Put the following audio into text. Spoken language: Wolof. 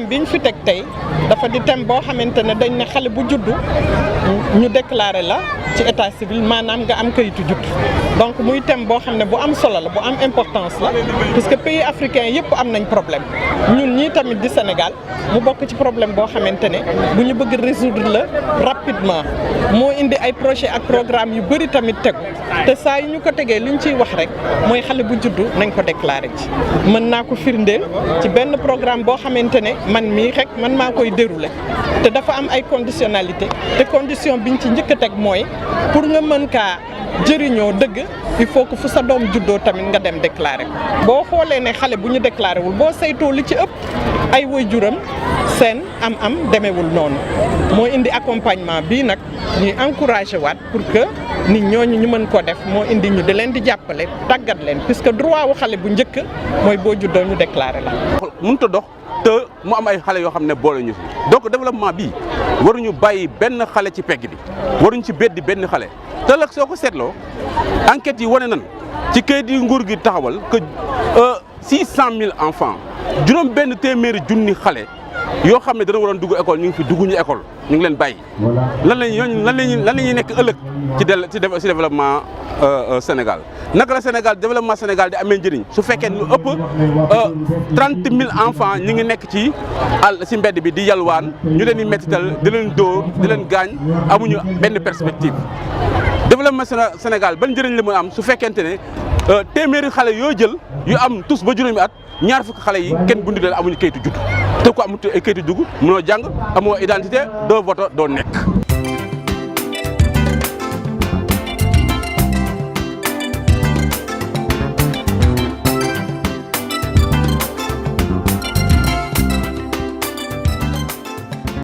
bi ñu fi teg tey dafa di thème boo xamante ne dañ ne xale bu juddu ñu déclaré la ci état civil maanaam nga am kayitu judd donc muy thème boo xam ne bu am solo la bu am importance la parce que pays africain yëpp am nañ problème ñun ñii tamit di Sénégal mu bokk ci problème boo xamante ne bu ñu bëgg résoudre la rapidement moo indi ay projet ak programme yu bëri tamit tegu te saa yu ñu ko tegee li ñu ciy wax rek mooy xale bu juddu nañ ko déclaré ci mën naa ko firndeel ci benn programme boo xamante ne man mii rek man maa koy déroulé te dafa am ay conditionnalité te condition biñ ci njëkk a teg mooy pour nga mën kaa jëriñoo dëgg il faut que fu sa doom juddoo tamit nga dem déclaré ko boo xoolee ne xale bu ñu déclaré wul boo saytoo li ci ëpp ay waajuram seen am demewul noonu moo indi accompagnement bii nag ñuy encouragé waat pour que nit ñooñu ñu mën ko def moo indi ñu di leen di jàppale tàggat leen puisque droit wu xale bu njëkk mooy boo juddoo ñu déclaré la. mënut a dox te mu am ay xale yoo xam ne boole ñu fi donc développement bi waruñu bàyyi benn xale ci pegg bi waruñu ci beddi benn xale te nag soo ko seetloo enquêtes yi wane nan ci kayit yi nguur gi taxawal que 600 000 enfants juróom benn téeméeri junni xale yoo xam ne dana waroon dugg école ñu ngi fi dugguñu école ñu ngi leen bàyyi lan la ñuy nekk ëllëg ci développement Sénégal naka la Sénégal développement Sénégal di amee njëriñ su fekkee lu ëpp 30 000 enfants ñu ngi nekk ci mbedd bi di yalwaan ñu leen di mettital di leen dóor di leen gaañ amuñu benn perspective développement Sénégal ban njëriñ la mën a am su fekkente ne téeméeri xale yoo jël yu am tous ba juróomi at ñaar fukki xale yi kenn bundu leen amuñu kayitu judd te ko amul kayitu judd mënoo jàng amoo identité doo voto doo nekk